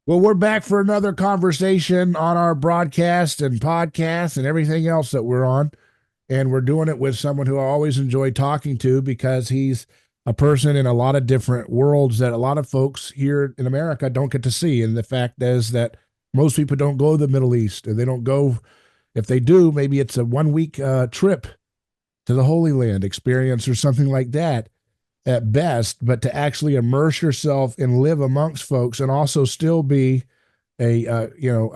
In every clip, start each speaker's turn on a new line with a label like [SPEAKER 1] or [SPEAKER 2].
[SPEAKER 1] Well, we're back for another conversation on our broadcast and podcast and everything else that we're on. And we're doing it with someone who I always enjoy talking to because he's a person in a lot of different worlds that a lot of folks here in America don't get to see. And the fact is that most people don't go to the Middle East, or they don't go. If they do, maybe it's a 1 week trip to the Holy Land experience or something like that at best, but to actually immerse yourself and live amongst folks and also still be a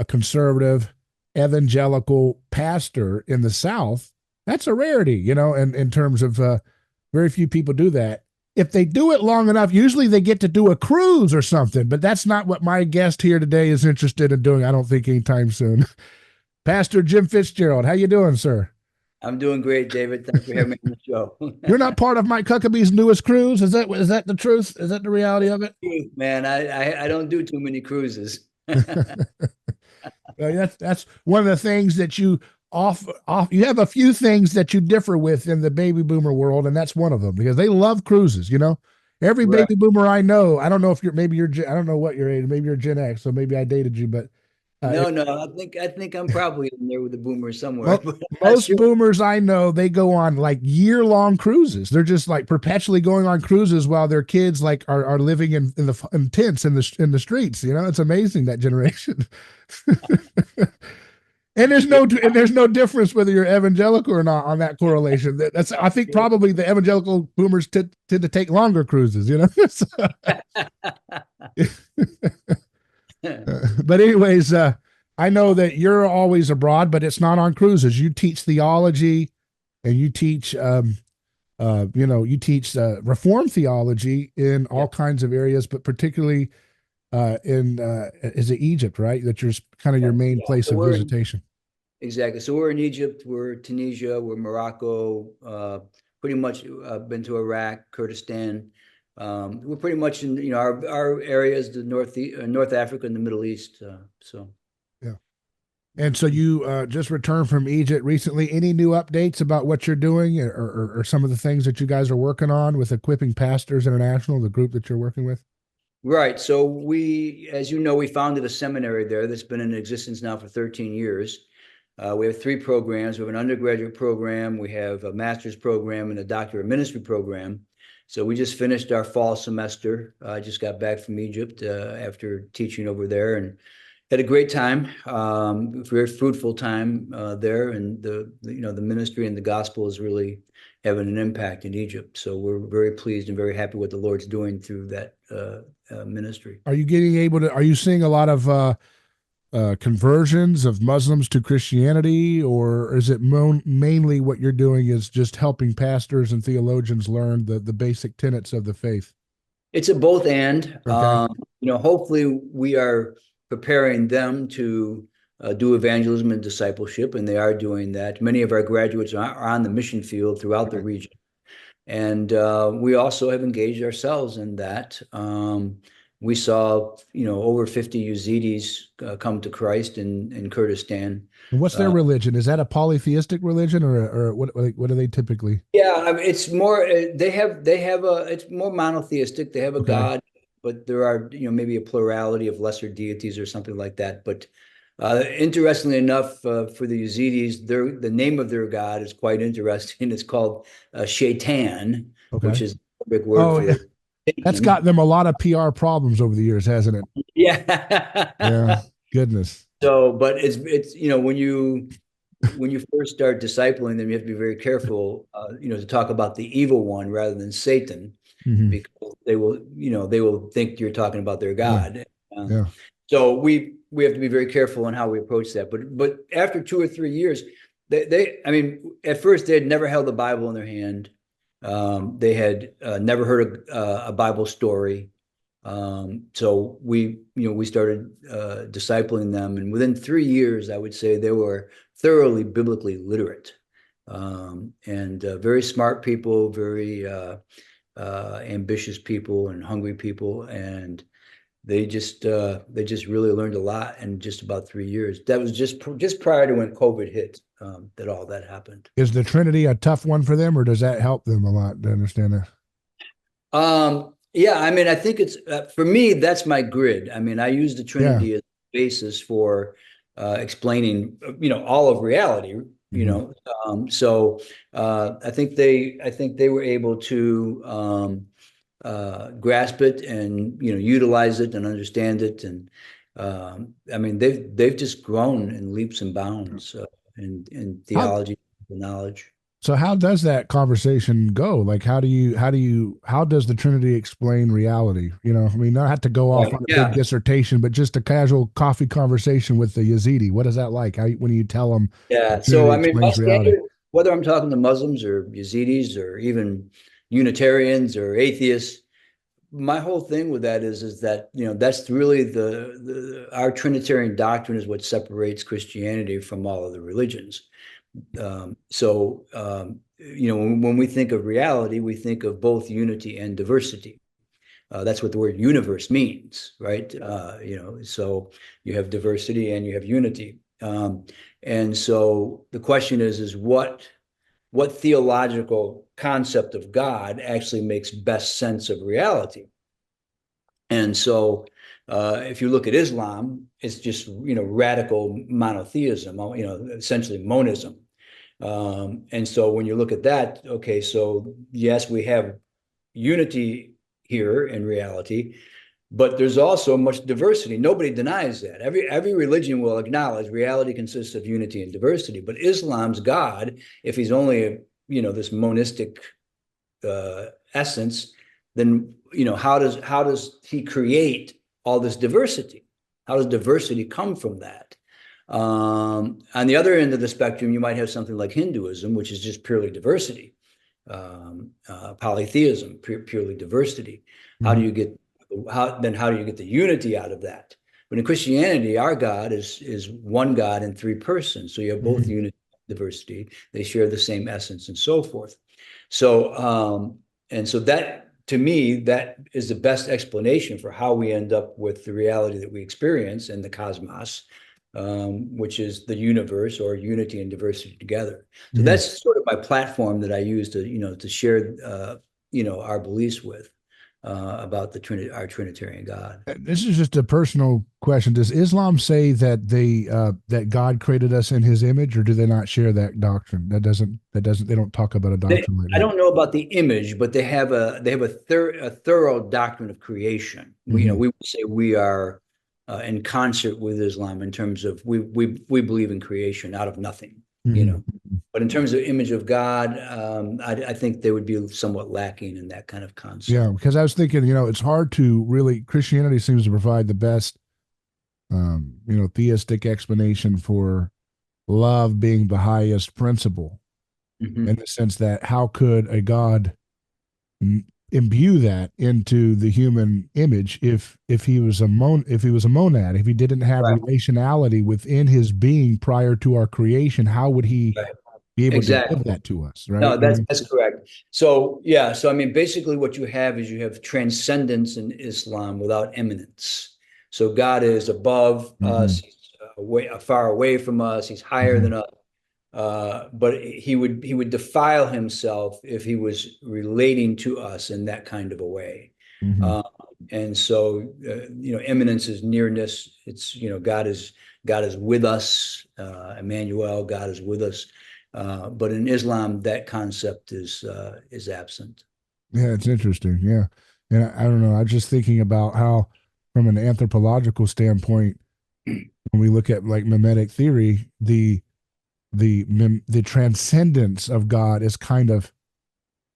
[SPEAKER 1] conservative evangelical pastor in the South, that's a rarity, and in terms of very few people do that. If they do it long enough, usually they get to do a cruise or something, but that's not what my guest here today is interested in doing, I don't think, anytime soon. Pastor Jim Fitzgerald, how you doing, sir?
[SPEAKER 2] I'm doing great, David. Thanks for having me on the show.
[SPEAKER 1] You're not part of Mike Huckabee's newest cruise. Is that the truth? Is that the reality of it?
[SPEAKER 2] Man, I don't do too many cruises.
[SPEAKER 1] That's one of the things that you off you have a few things that you differ with in the baby boomer world, and that's one of them because they love cruises. Every
[SPEAKER 2] Right.
[SPEAKER 1] baby boomer I know, I don't know if you're maybe you're I don't know what your age, maybe you're Gen X, so maybe I dated you, but uh,
[SPEAKER 2] No, no, I think I'm probably in there with the boomers somewhere,
[SPEAKER 1] Mo-
[SPEAKER 2] but I'm not
[SPEAKER 1] most
[SPEAKER 2] sure.
[SPEAKER 1] boomers I know, they go on like year-long cruises. They're just like perpetually going on cruises while their kids like are living in tents in the streets. It's amazing, that generation. And there's no difference whether you're evangelical or not on that correlation. That's I think probably the evangelical boomers tend to take longer cruises. So, but anyways, I know that you're always abroad, but it's not on cruises. You teach theology, and you teach Reform theology in
[SPEAKER 2] Yeah,
[SPEAKER 1] all kinds of areas, but particularly in is it Egypt, right? That you're kind of
[SPEAKER 2] yeah,
[SPEAKER 1] your main
[SPEAKER 2] yeah.
[SPEAKER 1] place
[SPEAKER 2] So
[SPEAKER 1] of
[SPEAKER 2] we're in,
[SPEAKER 1] visitation.
[SPEAKER 2] exactly. So we're in Egypt, we're Tunisia, we're Morocco, pretty much been to Iraq, Kurdistan. We're pretty much in, our area is the North Africa and the Middle East. So.
[SPEAKER 1] Yeah. And so you just returned from Egypt recently. Any new updates about what you're doing, or some of the things that you guys are working on with Equipping Pastors International, the group that you're working with?
[SPEAKER 2] Right. So as you know, we founded a seminary there that's been in existence now for 13 years. We have three programs. We have an undergraduate program, we have a master's program, and a doctor of ministry program. So we just finished our fall semester. I just got back from Egypt after teaching over there and had a great time, very fruitful time there. And the ministry and the gospel is really having an impact in Egypt. So we're very pleased and very happy what the Lord's doing through that ministry.
[SPEAKER 1] Are you seeing a lot of conversions of Muslims to Christianity, or is it mainly what you're doing is just helping pastors and theologians learn the basic tenets of the faith?
[SPEAKER 2] It's a both and.
[SPEAKER 1] Okay.
[SPEAKER 2] Hopefully we are preparing them to do evangelism and discipleship, and they are doing that. Many of our graduates are on the mission field throughout the
[SPEAKER 1] Right.
[SPEAKER 2] region. And we also have engaged ourselves in that. We saw, over 50 Yazidis come to Christ in Kurdistan.
[SPEAKER 1] And what's their
[SPEAKER 2] Uh,
[SPEAKER 1] religion? Is that a polytheistic religion, or what are they typically?
[SPEAKER 2] yeah, I mean, it's more, it's more monotheistic. They have a
[SPEAKER 1] Okay.
[SPEAKER 2] God, but there are, maybe a plurality of lesser deities or something like that. But interestingly enough, for the Yazidis, the name of their God is quite interesting. It's called Shaitan,
[SPEAKER 1] Okay.
[SPEAKER 2] which is a big word
[SPEAKER 1] Oh, yeah.
[SPEAKER 2] for
[SPEAKER 1] That's
[SPEAKER 2] Satan.
[SPEAKER 1] gotten them a lot of PR problems over the years, hasn't it? Yeah.
[SPEAKER 2] Yeah.
[SPEAKER 1] Goodness.
[SPEAKER 2] So, but it's when you first start discipling them, you have to be very careful, to talk about the evil one rather than Satan,
[SPEAKER 1] Hmm.
[SPEAKER 2] because they will think you're talking about their
[SPEAKER 1] Yeah.
[SPEAKER 2] God.
[SPEAKER 1] Yeah.
[SPEAKER 2] So we have to be very careful in how we approach that. But after 2 or 3 years, I mean, at first they had never held a Bible in their hand. They had never heard a Bible story. So we started discipling them, and within 3 years, I would say they were thoroughly biblically literate, and very smart people, very ambitious people, and hungry people, and they just really learned a lot in just about 3 years. That was just prior to when COVID hit, that all that happened.
[SPEAKER 1] Is the Trinity a tough one for them, or does that help them a lot to understand that?
[SPEAKER 2] Yeah, I mean, I think it's for me, that's my grid. I mean, I use the
[SPEAKER 1] Yeah.
[SPEAKER 2] Trinity as a basis for explaining, all of reality.
[SPEAKER 1] Mhm.
[SPEAKER 2] So I think they were able to grasp it and utilize it and understand it, and I mean, they've just grown in leaps and bounds in
[SPEAKER 1] How,
[SPEAKER 2] theology, and knowledge.
[SPEAKER 1] so how does that conversation go? Like, how does the Trinity explain reality? I mean, not have to go off
[SPEAKER 2] Right.
[SPEAKER 1] on a big
[SPEAKER 2] Yeah.
[SPEAKER 1] dissertation, but just a casual coffee conversation with the Yazidi. What is that like? When you tell them the
[SPEAKER 2] Yeah. So,
[SPEAKER 1] Trinity
[SPEAKER 2] I mean, my
[SPEAKER 1] explains reality?
[SPEAKER 2] standard, whether I'm talking to Muslims or Yazidis or even Unitarians or atheists, my whole thing with that is that, that's really our Trinitarian doctrine is what separates Christianity from all other religions. When we think of reality, we think of both unity and diversity. That's what the word universe means, right? So you have diversity and you have unity. And so the question is what theological concept of God actually makes best sense of reality? And so if you look at Islam, it's just radical monotheism, essentially monism. And so when you look at that, okay, so yes, we have unity here in reality, but there's also much diversity. Nobody denies that. Every religion will acknowledge reality consists of unity and diversity. But Islam's God, if he's only this monistic essence, then how does he create all this diversity? How does diversity come from that? On the other end of the spectrum, you might have something like Hinduism, which is just purely diversity, polytheism, purely diversity. How do
[SPEAKER 1] Mhm.
[SPEAKER 2] you get how do you get the unity out of that? But in Christianity, our God is one God in three persons. So you have both
[SPEAKER 1] Mhm.
[SPEAKER 2] unity and diversity. They share the same essence and so forth. So and so that to me, that is the best explanation for how we end up with the reality that we experience in the cosmos, which is the universe or unity and diversity together. So
[SPEAKER 1] Mhm.
[SPEAKER 2] that's sort of my platform that I use to share, our beliefs with about our Trinitarian God.
[SPEAKER 1] This is just a personal question. Does Islam say that God created us in His image, or do they not share that doctrine? That doesn't. They don't talk about a doctrine like
[SPEAKER 2] I
[SPEAKER 1] that.
[SPEAKER 2] don't know about the image, but they have a thorough doctrine of creation.
[SPEAKER 1] Hmm.
[SPEAKER 2] We would say we are in concert with Islam in terms of we believe in creation out of nothing. You
[SPEAKER 1] Hmm.
[SPEAKER 2] know, but in terms of image of God, I think they would be somewhat lacking in that kind of
[SPEAKER 1] Yeah,
[SPEAKER 2] concept.
[SPEAKER 1] because I was thinking, it's hard to really. Christianity seems to provide the best, theistic explanation for love being the highest principle, in
[SPEAKER 2] Mhm.
[SPEAKER 1] the sense that how could a God imbue that into the human image if he was a monad, if he didn't have
[SPEAKER 2] Right,
[SPEAKER 1] relationality within his being prior to our creation, how would he
[SPEAKER 2] right,
[SPEAKER 1] be able to give
[SPEAKER 2] exactly.
[SPEAKER 1] that to us, right?
[SPEAKER 2] No, that's correct. So yeah, so I mean, basically, what you have is you have transcendence in Islam without eminence. So God is above
[SPEAKER 1] Mm-hmm.
[SPEAKER 2] us, he's far away from us, he's higher
[SPEAKER 1] Mm-hmm.
[SPEAKER 2] than us. But he would defile himself if he was relating to us in that kind of a way.
[SPEAKER 1] Mm-hmm.
[SPEAKER 2] Uh, and so, eminence is nearness. It's God is with us. Emmanuel, God is with us. But in Islam, that concept is absent.
[SPEAKER 1] Yeah, it's interesting. Yeah, and I don't know. I was just thinking about how, from an anthropological standpoint, when we look at like mimetic theory, the transcendence of God is kind of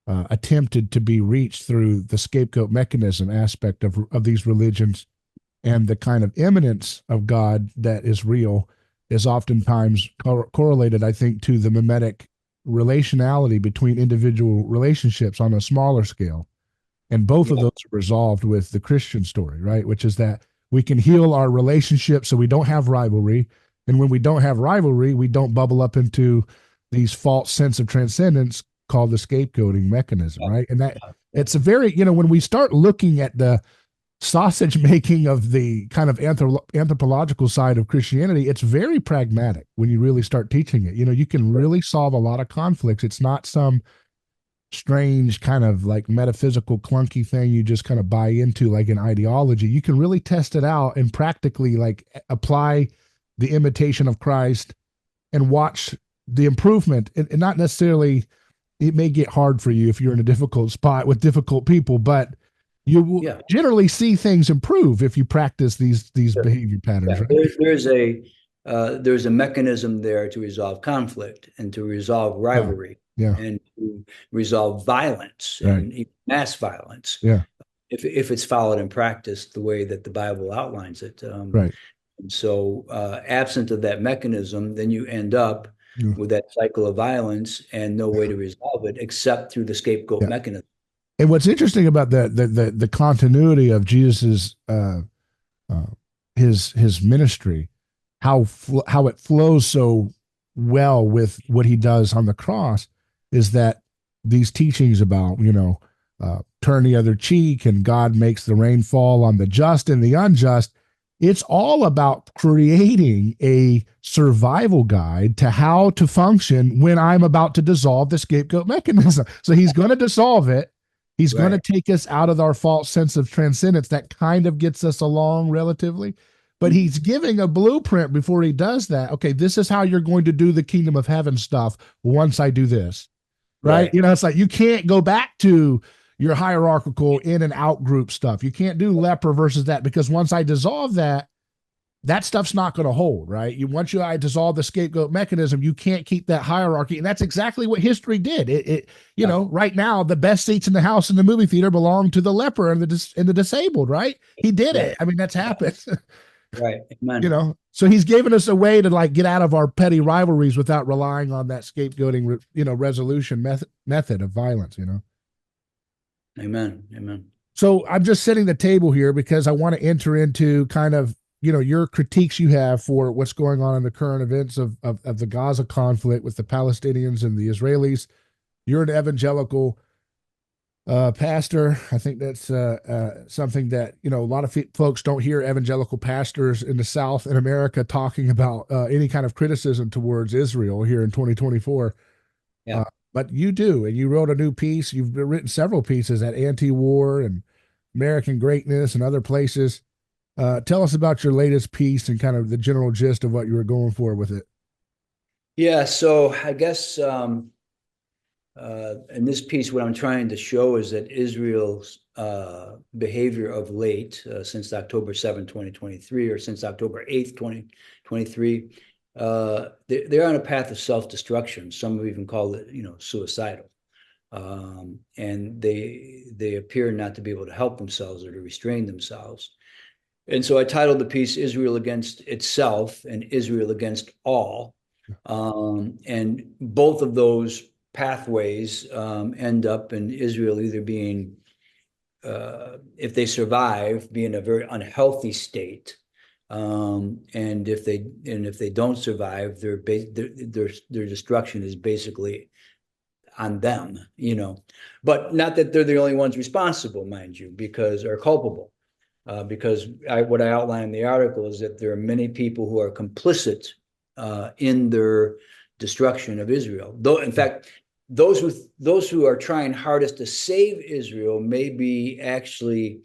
[SPEAKER 1] attempted to be reached through the scapegoat mechanism aspect of these religions, and the kind of immanence of God that is real is oftentimes correlated, I think, to the mimetic relationality between individual relationships on a smaller scale. And both of
[SPEAKER 2] Yeah,
[SPEAKER 1] those are resolved with the Christian story, right? Which is that we can heal our relationship so we don't have rivalry. And when we don't have rivalry, we don't bubble up into these false sense of transcendence called the scapegoating mechanism, right? And that
[SPEAKER 2] yeah,
[SPEAKER 1] it's a very, when we start looking at the sausage making of the kind of anthropological side of Christianity, it's very pragmatic when you really start teaching it. You can really solve a lot of conflicts. It's not some strange kind of like metaphysical clunky thing you just kind of buy into like an ideology. You can really test it out and practically like apply the imitation of Christ and watch the improvement, and not necessarily, it may get hard for you if you're in a difficult spot with difficult people, but you will generally see things improve if you practice these behavior patterns.
[SPEAKER 2] Yeah.
[SPEAKER 1] Right?
[SPEAKER 2] There's a mechanism there to resolve conflict and to resolve rivalry and to resolve violence and mass violence. If it's followed in practice the way that the Bible outlines it.
[SPEAKER 1] Right.
[SPEAKER 2] And so, absent of that mechanism, then you end up with that cycle of violence and no way to resolve it except through the scapegoat mechanism.
[SPEAKER 1] And what's interesting about the continuity of Jesus's his ministry, how it flows so well with what he does on the cross, is that these teachings about turn the other cheek and God makes the rain fall on the just and the unjust. It's all about creating a survival guide to how to function when I'm about to dissolve the scapegoat mechanism. So he's going to dissolve it. He's going to take us out of our false sense of transcendence that kind of gets us along relatively. But he's giving a blueprint before he does that. Okay, this is how you're going to do the kingdom of heaven stuff once I do this. Right? It's like you can't go back to your hierarchical in and out group stuff. You can't do leper versus that, because once I dissolve that stuff's not going to hold, right? Once I dissolve the scapegoat mechanism, you can't keep that hierarchy. And that's exactly what history did. Right now, the best seats in the house in the movie theater belong to the leper and the disabled, right? He did it. I mean, that's happened.
[SPEAKER 2] Right. Amen.
[SPEAKER 1] So he's given us a way to like get out of our petty rivalries without relying on that scapegoating, resolution method of violence,
[SPEAKER 2] Amen. Amen.
[SPEAKER 1] So I'm just setting the table here because I want to enter into kind of, your critiques you have for what's going on in the current events of the Gaza conflict with the Palestinians and the Israelis. You're an evangelical pastor. I think that's something that, a lot of folks don't hear evangelical pastors in the South in America talking about any kind of criticism towards Israel here in 2024.
[SPEAKER 2] Yeah.
[SPEAKER 1] But you do, and you wrote a new piece. You've written several pieces at Anti-War and American Greatness and other places. Tell us about your latest piece and kind of the general gist of what you were going for with it.
[SPEAKER 2] Yeah, so I guess in this piece, what I'm trying to show is that Israel's behavior of late, since October 7, 2023, or since October 8th, 2023, they're on a path of self-destruction. Some have even called it, suicidal. And they appear not to be able to help themselves or to restrain themselves. And so I titled the piece Israel Against Itself and Israel Against All. And both of those pathways end up in Israel either being, if they survive, be in a very unhealthy state. And if they don't survive, their destruction is basically on them, but not that they're the only ones responsible, mind you, are culpable. Because what I outlined in the article is that there are many people who are complicit in their destruction of Israel. Though, in fact, those who are trying hardest to save Israel may be actually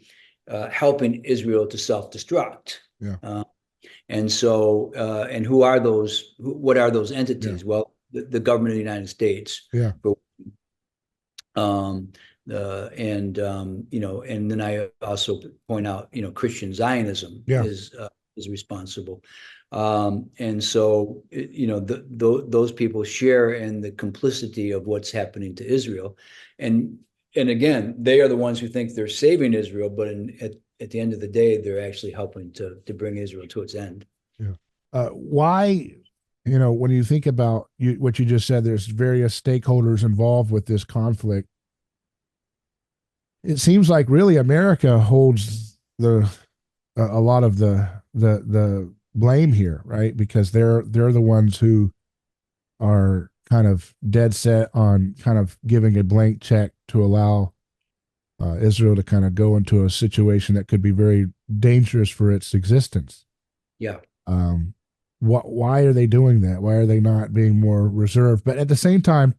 [SPEAKER 2] helping Israel to self-destruct.
[SPEAKER 1] Yeah.
[SPEAKER 2] And so, and who are those? What are those entities? Yeah. Well, the government of the United States.
[SPEAKER 1] Yeah.
[SPEAKER 2] And then I also point out, Christian Zionism is responsible. And so, those people share in the complicity of what's happening to Israel. And again, they are the ones who think they're saving Israel, but at the end of the day, they're actually helping to bring Israel to its end.
[SPEAKER 1] Yeah. Why, when you think about what you just said, there's various stakeholders involved with this conflict. It seems like really America holds a lot of the blame here, right? Because they're the ones who are kind of dead set on kind of giving a blank check to allow Israel to kind of go into a situation that could be very dangerous for its existence.
[SPEAKER 2] Yeah.
[SPEAKER 1] Why are they doing that? Why are they not being more reserved? But at the same time,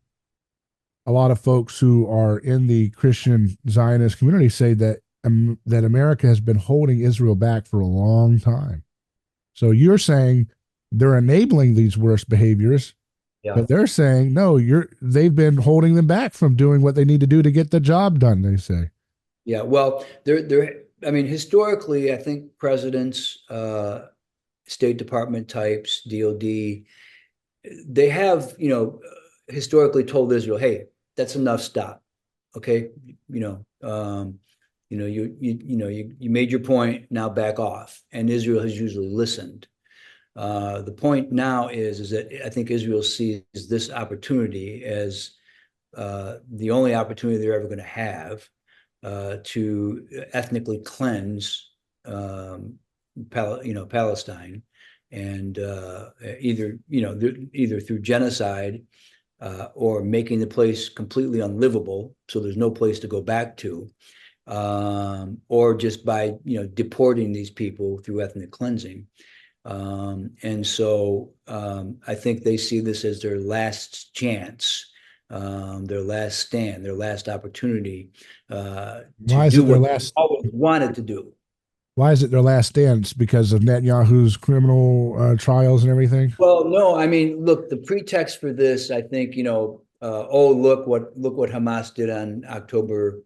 [SPEAKER 1] a lot of folks who are in the Christian Zionist community say that that America has been holding Israel back for a long time. So you're saying they're enabling these worst behaviors,
[SPEAKER 2] Yeah.
[SPEAKER 1] but they're saying no, they've been holding them back from doing what they need to do to get the job done, they say.
[SPEAKER 2] Yeah. Well, I mean, historically, I think presidents, State Department types, DOD, they have, historically told Israel, hey, that's enough, stop. Okay. You made your point, now back off. And Israel has usually listened. The point now is that I think Israel sees this opportunity as the only opportunity they're ever going to have to ethnically cleanse Palestine, and either through genocide or making the place completely unlivable, so there's no place to go back to, or just by deporting these people through ethnic cleansing. And so I think they see this as their last chance, their last stand, their last opportunity to
[SPEAKER 1] Why is
[SPEAKER 2] do
[SPEAKER 1] it their
[SPEAKER 2] what they
[SPEAKER 1] last
[SPEAKER 2] always wanted to do.
[SPEAKER 1] why is it their last dance? Because of Netanyahu's criminal trials and everything?
[SPEAKER 2] Well, no, I mean, look, the pretext for this, I think, oh, look what Hamas did on October,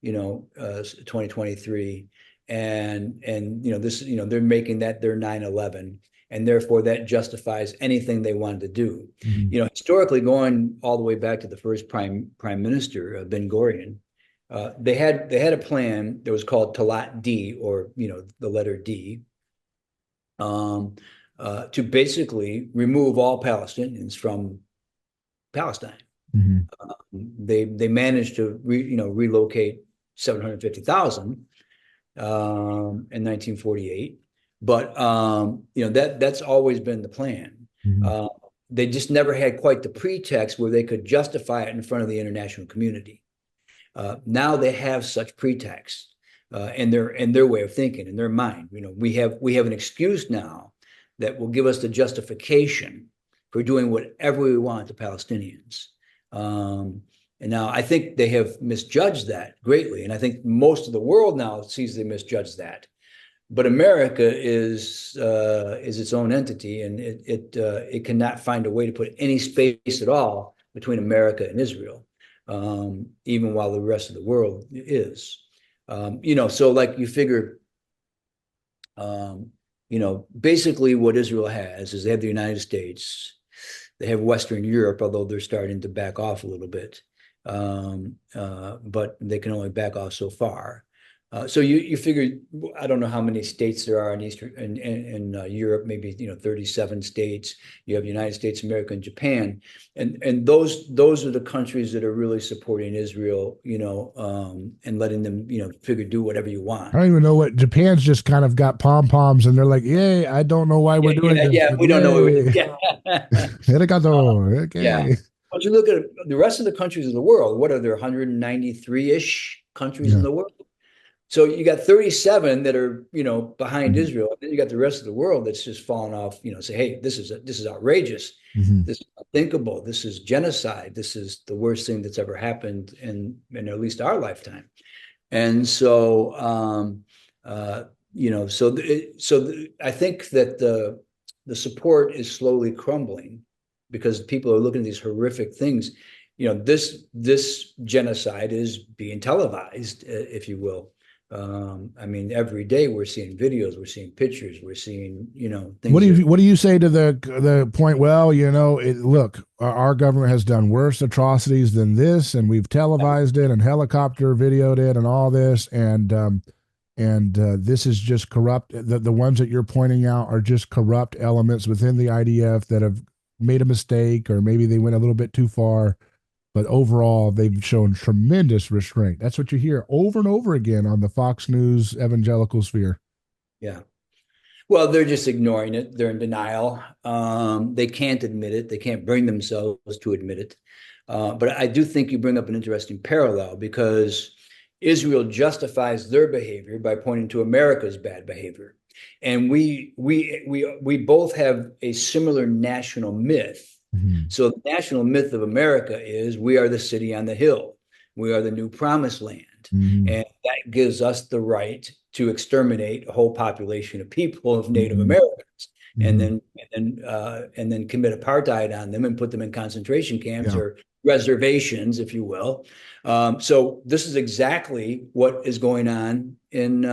[SPEAKER 2] 2023, and this, they're making that their 9/11, and therefore that justifies anything they wanted to do.
[SPEAKER 1] Mm-hmm.
[SPEAKER 2] Historically, going all the way back to the first prime minister, Ben Gurion, they had a plan that was called Talat D, or the letter D. To basically remove all Palestinians from Palestine.
[SPEAKER 1] Mm-hmm.
[SPEAKER 2] They managed to relocate 750,000 in 1948, but that's always been the plan.
[SPEAKER 1] Mm-hmm.
[SPEAKER 2] They just never had quite the pretext where they could justify it in front of the international community. Now they have such pretext in their way of thinking, in their mind. We have an excuse now that will give us the justification for doing whatever we want to Palestinians. And now I think they have misjudged that greatly, and I think most of the world now sees they misjudged that. But America is its own entity, and it cannot find a way to put any space at all between America and Israel, even while the rest of the world is. So like you figure, basically what Israel has is they have the United States, they have Western Europe, although they're starting to back off a little bit, but they can only back off so far. So you figure, I don't know how many states there are in Eastern in Europe, maybe 37 states. You have United States, America, and Japan, and those are the countries that are really supporting Israel, and letting them figure do whatever you want.
[SPEAKER 1] I don't even know what Japan's just kind of got pom poms and they're like, yay, I don't know why we're doing this, but
[SPEAKER 2] We don't know.
[SPEAKER 1] yay.
[SPEAKER 2] Yeah.
[SPEAKER 1] Arigato.
[SPEAKER 2] Yeah.
[SPEAKER 1] Okay.
[SPEAKER 2] But you look at the rest of the countries of the world, what are there, 193-ish countries in
[SPEAKER 1] Yeah.
[SPEAKER 2] the world? So you got 37 that are, behind
[SPEAKER 1] Mhm.
[SPEAKER 2] Israel. Then you got the rest of the world that's just fallen off, say, hey, this is outrageous.
[SPEAKER 1] Mhm.
[SPEAKER 2] This is unthinkable. This is genocide. This is the worst thing that's ever happened in at least our lifetime. And so, I think that the support is slowly crumbling because people are looking at these horrific things. This genocide is being televised, if you will. I mean, every day we're seeing videos, we're seeing pictures, we're seeing, things.
[SPEAKER 1] What do you say to the point? Well, look, our government has done worse atrocities than this, and we've televised it and helicopter videoed it and all this, and this is just corrupt. The ones that you're pointing out are just corrupt elements within the IDF that have made a mistake, or maybe they went a little bit too far. But overall, they've shown tremendous restraint. That's what you hear over and over again on the Fox News evangelical sphere.
[SPEAKER 2] Yeah. Well, they're just ignoring it. They're in denial. They can't admit it. They can't bring themselves to admit it. But I do think you bring up an interesting parallel, because Israel justifies their behavior by pointing to America's bad behavior. And we both have a similar national myth
[SPEAKER 1] Mhm.
[SPEAKER 2] So the national myth of America is we are the city on the hill. We are the new promised land.
[SPEAKER 1] Mhm.
[SPEAKER 2] And that gives us the right to exterminate a whole population of people, of Native
[SPEAKER 1] Mhm.
[SPEAKER 2] Americans, and
[SPEAKER 1] Mhm.
[SPEAKER 2] then commit apartheid on them and put them in concentration camps
[SPEAKER 1] Yeah.
[SPEAKER 2] or reservations, if you will. So this is exactly what is going on in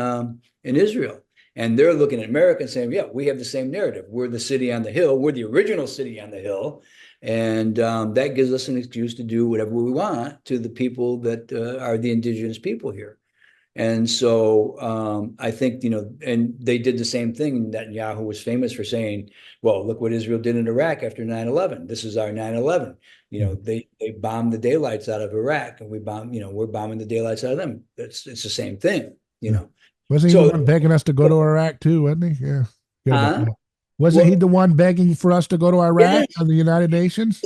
[SPEAKER 2] Israel. And they're looking at America and saying, yeah, we have the same narrative. We're the city on the hill. We're the original city on the hill. And that gives us an excuse to do whatever we want to the people that are the indigenous people here. And so I think, and they did the same thing. Netanyahu was famous for saying, well, look what Israel did in Iraq after 9/11. This is our 9/11.
[SPEAKER 1] Mhm.
[SPEAKER 2] They bombed the daylights out of Iraq, and we're bombing the daylights out of them. It's the same thing, you
[SPEAKER 1] Yeah.
[SPEAKER 2] know.
[SPEAKER 1] Wasn't he the
[SPEAKER 2] So,
[SPEAKER 1] one begging us to go to Iraq too, wasn't he? Yeah. Forget about
[SPEAKER 2] uh,
[SPEAKER 1] that. Wasn't he
[SPEAKER 2] well,
[SPEAKER 1] the one begging for us to go to Iraq
[SPEAKER 2] yes,
[SPEAKER 1] on the United Nations?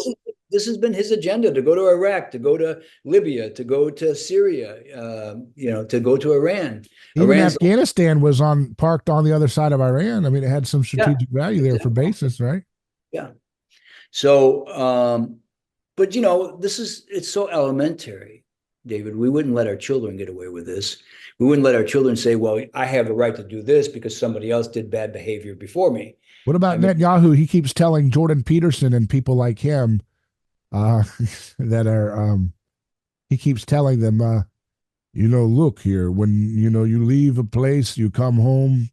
[SPEAKER 2] this has been his agenda to go to Iraq, to go to Libya, to go to Syria, to go to Iran.
[SPEAKER 1] Even
[SPEAKER 2] Iran's,
[SPEAKER 1] Afghanistan was on parked on the other side of Iran. I mean, it had some
[SPEAKER 2] yeah,
[SPEAKER 1] strategic value there for
[SPEAKER 2] exactly.
[SPEAKER 1] basis, right?
[SPEAKER 2] Yeah. So, but it's so elementary, David. We wouldn't let our children get away with this. We wouldn't let our children say, well, I have the right to do this because somebody else did bad behavior before me.
[SPEAKER 1] What
[SPEAKER 2] I
[SPEAKER 1] about
[SPEAKER 2] mean,
[SPEAKER 1] Netanyahu? He keeps telling Jordan Peterson and people like him uh, that are he keeps telling them, look here, when you leave a place, you come home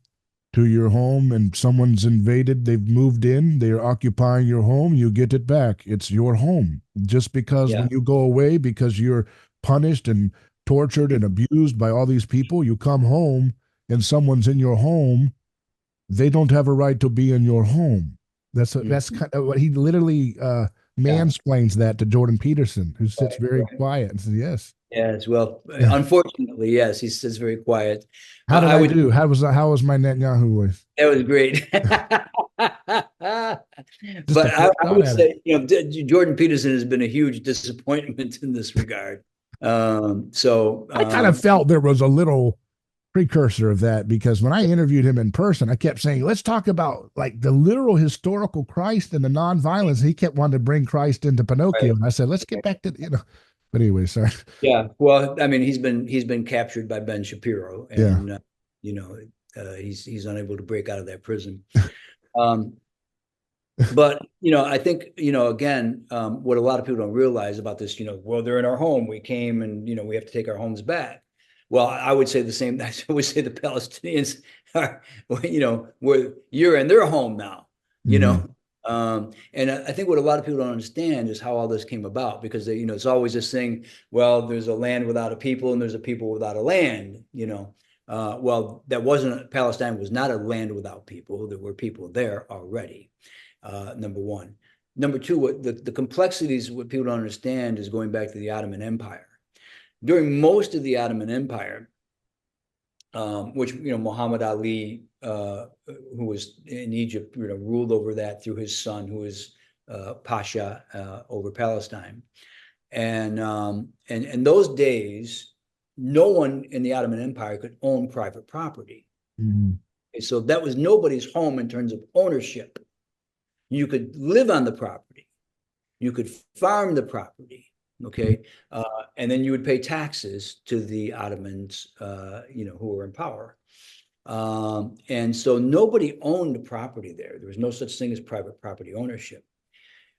[SPEAKER 1] to your home and someone's invaded, they've moved in, they're occupying your home, you get it back. It's your home. Just because when
[SPEAKER 2] yeah,
[SPEAKER 1] you go away because you're punished and tortured and abused by all these people, you come home and someone's in your home, they don't have a right to be in your home. That's
[SPEAKER 2] mhm,
[SPEAKER 1] kind of what he literally
[SPEAKER 2] yeah,
[SPEAKER 1] mansplains that to Jordan Peterson, who sits
[SPEAKER 2] right,
[SPEAKER 1] very
[SPEAKER 2] right.
[SPEAKER 1] quiet and says, "Yes."
[SPEAKER 2] Yes, well,
[SPEAKER 1] Yeah.
[SPEAKER 2] unfortunately, yes, he says very quiet.
[SPEAKER 1] How did
[SPEAKER 2] I
[SPEAKER 1] I
[SPEAKER 2] would.
[SPEAKER 1] do? How was my Netanyahu voice?
[SPEAKER 2] That was great.
[SPEAKER 1] Just
[SPEAKER 2] But
[SPEAKER 1] a
[SPEAKER 2] I
[SPEAKER 1] first shot
[SPEAKER 2] would
[SPEAKER 1] at it.
[SPEAKER 2] say, Jordan Peterson has been a huge disappointment in this regard. So
[SPEAKER 1] I kind of felt there was a little precursor of that because when I interviewed him in person, I kept saying, let's talk about like the literal historical Christ and the nonviolence. He kept wanting to bring Christ into Pinocchio.
[SPEAKER 2] right.
[SPEAKER 1] And I said, let's get back to, but anyway, sorry.
[SPEAKER 2] Yeah. Well, I mean, he's been captured by Ben Shapiro,
[SPEAKER 1] Yeah.
[SPEAKER 2] and you know, he's unable to break out of that prison. Um, but I think again, what a lot of people don't realize about this, well, they're in our home. We came, and we have to take our homes back. Well, I would say the same. I would say the Palestinians are, where you're in their home now. You
[SPEAKER 1] Mm-hmm.
[SPEAKER 2] know, and I think what a lot of people don't understand is how all this came about, because it's always this thing. Well, there's a land without a people, and there's a people without a land. Well, that wasn't Palestine was not a land without people. There were people there already. Number one. Number two, what the complexities, what people don't understand is going back to the Ottoman Empire. During most of the Ottoman Empire, which, Muhammad Ali, who was in Egypt, ruled over that through his son, who is Pasha over Palestine. And those days, no one in the Ottoman Empire could own private property.
[SPEAKER 1] Mm-hmm.
[SPEAKER 2] So that was nobody's home in terms of ownership. You could live on the property. You could farm the property, okay, and then you would pay taxes to the Ottomans, who were in power. And so nobody owned property there. There was no such thing as private property ownership.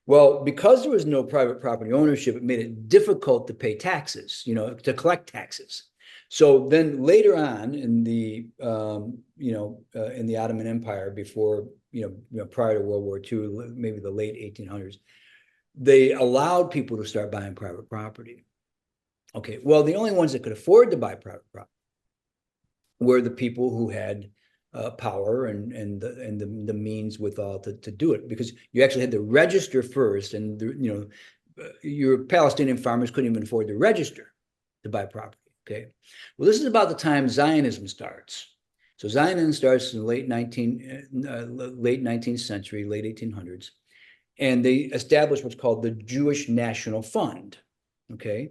[SPEAKER 2] Well, because there was no private property ownership, it made it difficult to pay taxes, to collect taxes. So then later on in the Ottoman Empire, before, prior to World War II, maybe the late 1800s, they allowed people to start buying private property. Okay, well, the only ones that could afford to buy private property were the people who had power and the means withal to do it, because you actually had to register first, and your Palestinian farmers couldn't even afford to register to buy property. Okay, well, this is about the time Zionism starts. So Zionism starts in the late 19th century, late 1800s, and they established what's called the Jewish National Fund. Okay,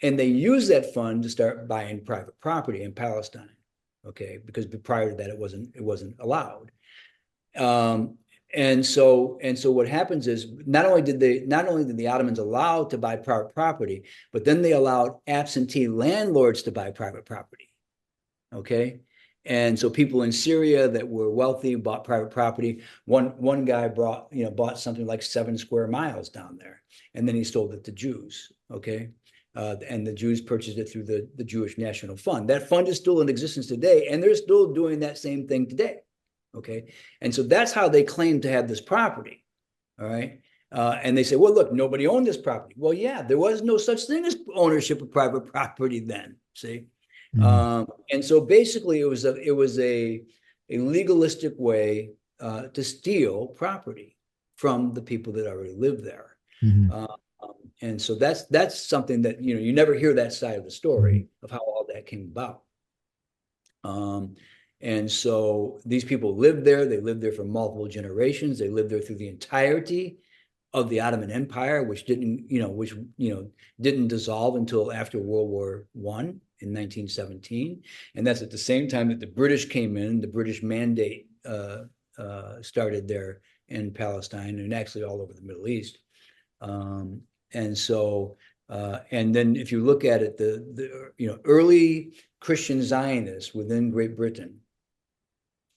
[SPEAKER 2] and they use that fund to start buying private property in Palestine. Okay, because prior to that, it wasn't allowed. Um, And so what happens is not only did the Ottomans allow to buy private property, but then they allowed absentee landlords to buy private property. Okay. And so people in Syria that were wealthy bought private property. One guy bought something like 7 square miles down there, and then he sold it to Jews. Okay. And the Jews purchased it through the Jewish National Fund. That fund is still in existence today, and they're still doing that same thing today. Okay. And so that's how they claim to have this property. All right. And they say, well, look, nobody owned this property. Well, yeah, there was no such thing as ownership of private property then. See? And so basically it was a legalistic way to steal property from the people that already lived there. And so that's something that, you never hear that side of the story of how all that came about. And so these people lived there. They lived there for multiple generations. They lived there through the entirety of the Ottoman Empire, which didn't dissolve until after World War I in 1917. And that's at the same time that the British came in. The British mandate started there in Palestine and actually all over the Middle East. And so, and then if you look at it, the early Christian Zionists within Great Britain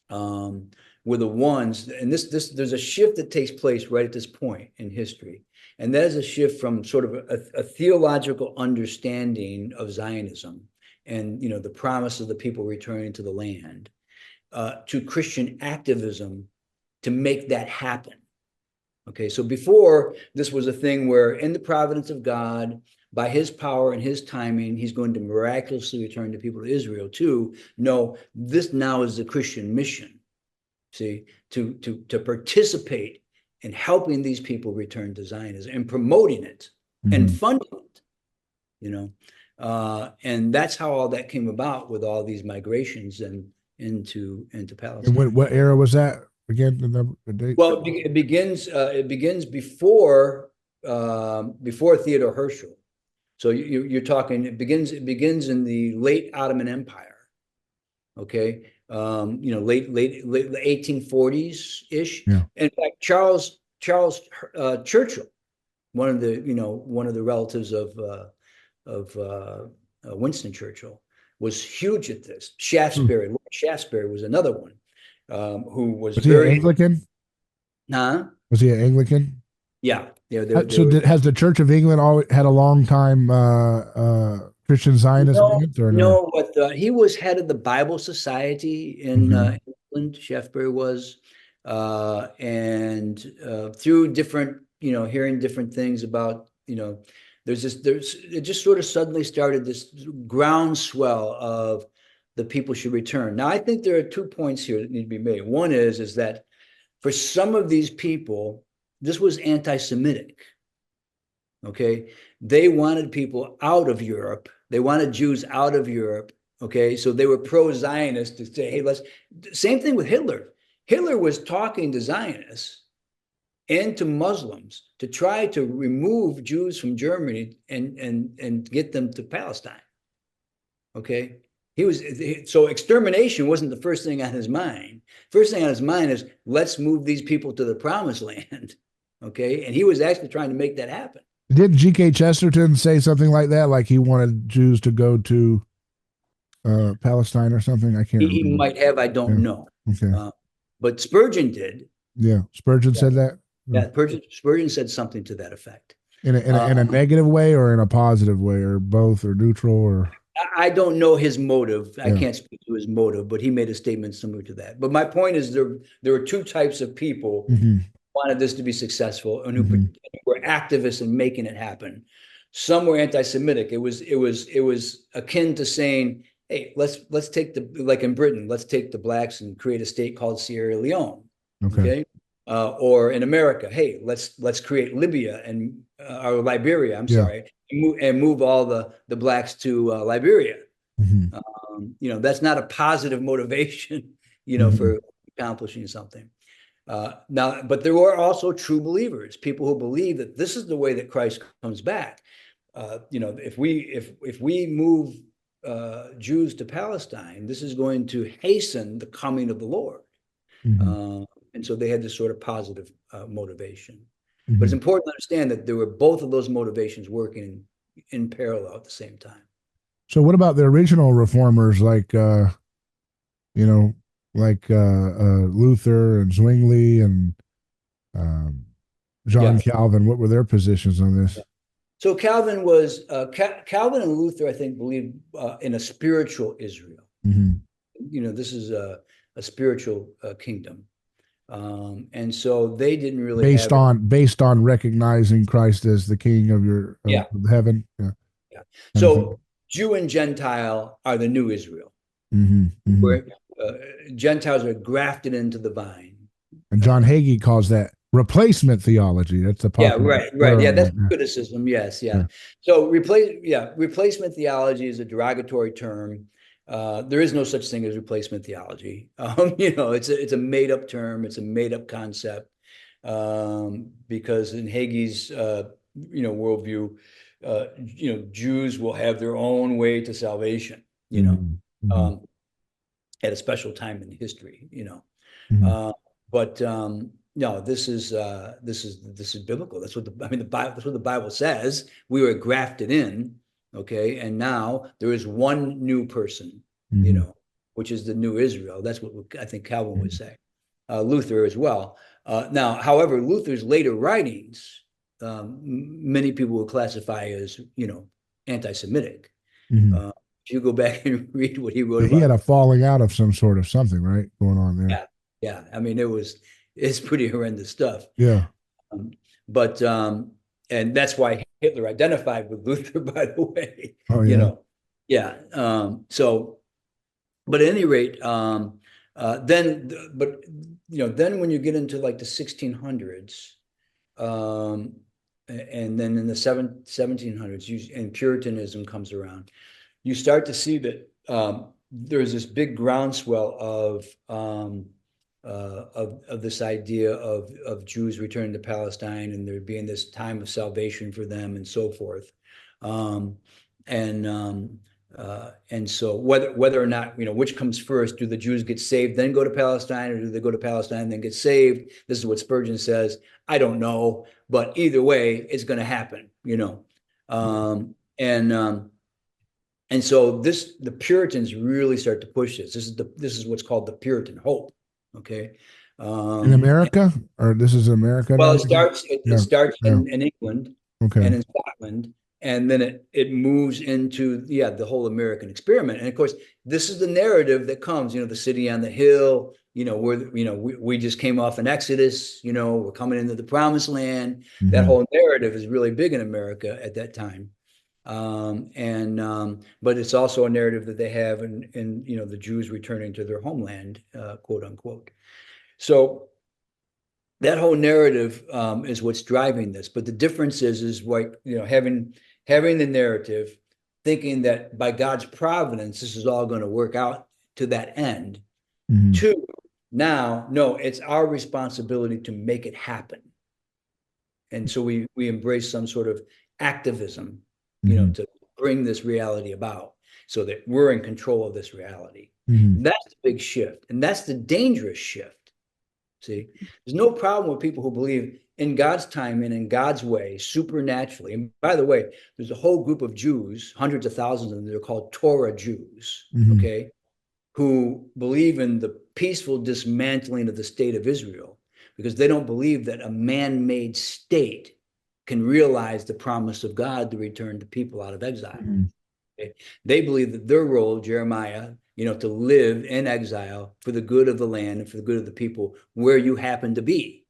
[SPEAKER 2] were the ones, and there's a shift that takes place right at this point in history, and that is a shift from sort of a theological understanding of Zionism and the promise of the people returning to the land to Christian activism to make that happen. Okay, so before, this was a thing where in the providence of God, by his power and his timing, he's going to miraculously return the people of Israel too. No, this now is the Christian mission, see, to participate in helping these people return to Zionism and promoting it and funding it, and that's how all that came about with all these migrations and into Palestine.
[SPEAKER 1] And what era was that again? The date?
[SPEAKER 2] Well, it begins before Theodore Herschel. So you're talking. It begins in the late Ottoman Empire. Okay, late 1840s ish.
[SPEAKER 1] Yeah.
[SPEAKER 2] In fact, Charles Churchill, one of the relatives of Winston Churchill, was huge at this. Shaftesbury, Lord Shaftesbury was another one who was very
[SPEAKER 1] Anglican. Was he an Anglican?
[SPEAKER 2] Yeah.
[SPEAKER 1] Has the Church of England always had a long time Christian Zionism in it, or
[SPEAKER 2] no? But he was head of the Bible Society in England. Shaftesbury was, and through different, hearing different things about, it just sort of suddenly started this groundswell of the people should return. Now, I think there are 2 points here that need to be made. One is that for some of these people, this was anti-Semitic. Okay, they wanted people out of Europe. They wanted Jews out of Europe. Okay, so they were pro-Zionist to say, hey, same thing with Hitler. Hitler was talking to Zionists and to Muslims to try to remove Jews from Germany and get them to Palestine. Okay, so extermination wasn't the first thing on his mind. First thing on his mind is, let's move these people to the promised land. Okay, and he was actually trying to make that happen.
[SPEAKER 1] Didn't G.K. Chesterton say something like that? Like he wanted Jews to go to Palestine or something? I can't remember.
[SPEAKER 2] He might have, I don't know.
[SPEAKER 1] Okay.
[SPEAKER 2] But Spurgeon did.
[SPEAKER 1] Yeah, Spurgeon said that?
[SPEAKER 2] Yeah, Spurgeon said something to that effect.
[SPEAKER 1] In a negative way or in a positive way, or both, or neutral, or?
[SPEAKER 2] I don't know his motive. I can't speak to his motive, but he made a statement similar to that. But my point is there are 2 types of people who wanted this to be successful and who were activists in making it happen. Some were anti-Semitic. It was akin to saying, hey, let's take like in Britain, let's take the blacks and create a state called Sierra Leone. Okay. Or in America, hey, let's create Libya or Liberia. I'm sorry, and move all the blacks to Liberia. That's not a positive motivation, for accomplishing something. Now, but there were also true believers, people who believe that this is the way that Christ comes back. If we move Jews to Palestine, this is going to hasten the coming of the Lord. And so they had this sort of positive motivation.
[SPEAKER 1] Mm-hmm.
[SPEAKER 2] But it's important to understand that there were both of those motivations working in parallel at the same time.
[SPEAKER 1] So what about the original reformers like Luther and Zwingli and John Calvin? What were their positions on this?
[SPEAKER 2] So Calvin was Calvin and Luther, I think, believed in a spiritual Israel.
[SPEAKER 1] Mm-hmm.
[SPEAKER 2] This is a spiritual kingdom, and so they didn't really
[SPEAKER 1] based on recognizing Christ as the King of your of heaven.
[SPEAKER 2] Yeah. So Jew and Gentile are the new Israel, where Gentiles are grafted into the vine.
[SPEAKER 1] And John Hagee calls that replacement theology. That's a popular
[SPEAKER 2] right. Yeah, that's criticism. Yes, yeah. So replacement theology is a derogatory term. There is no such thing as replacement theology. It's a made up term. It's a made up concept, because in Hagee's worldview, Jews will have their own way to salvation. At a special time in history. But no, this is biblical. That's what the Bible says. We were grafted in, okay, and now there is one new person, which is the new Israel. That's what I think Calvin would say. Luther as well. Now, however, Luther's later writings, many people would classify as anti-Semitic. If you go back and read what he wrote about,
[SPEAKER 1] he had a falling out of some sort of something, right, going on there.
[SPEAKER 2] Yeah. I mean, it's pretty horrendous stuff.
[SPEAKER 1] Yeah.
[SPEAKER 2] And that's why Hitler identified with Luther, by the way.
[SPEAKER 1] Oh, yeah.
[SPEAKER 2] But at any rate, then when you get into like the 1600s, and then in the 1700s, and Puritanism comes around, you start to see that there's this big groundswell of this idea of Jews returning to Palestine, and there being this time of salvation for them, and so forth. And so whether or not, which comes first, do the Jews get saved then go to Palestine, or do they go to Palestine and then get saved? This is what Spurgeon says. I don't know, but either way, it's going to happen. And so the Puritans really start to push this. This is what's called the Puritan hope. Okay.
[SPEAKER 1] In America, or this is America?
[SPEAKER 2] Well, it starts in England,
[SPEAKER 1] okay,
[SPEAKER 2] and in Scotland, and then it moves into the whole American experiment. And of course, this is the narrative that comes. The city on the hill. We just came off an Exodus. We're coming into the Promised Land. That whole narrative is really big in America at that time. But it's also a narrative that they have in the Jews returning to their homeland, quote unquote. So that whole narrative is what's driving this. But the difference is like, having the narrative, thinking that by God's providence, this is all going to work out to that end. Two, now, no, it's our responsibility to make it happen. And so we embrace some sort of activism, to bring this reality about, so that we're in control of this reality. That's the big shift. And that's the dangerous shift. See, there's no problem with people who believe in God's time and in God's way, supernaturally. And by the way, there's a whole group of Jews, hundreds of thousands of them, they're called Torah Jews, okay, who believe in the peaceful dismantling of the state of Israel, because they don't believe that a man-made state can realize the promise of God to return the people out of exile. Okay? They believe that their role, Jeremiah, to live in exile for the good of the land and for the good of the people where you happen to be.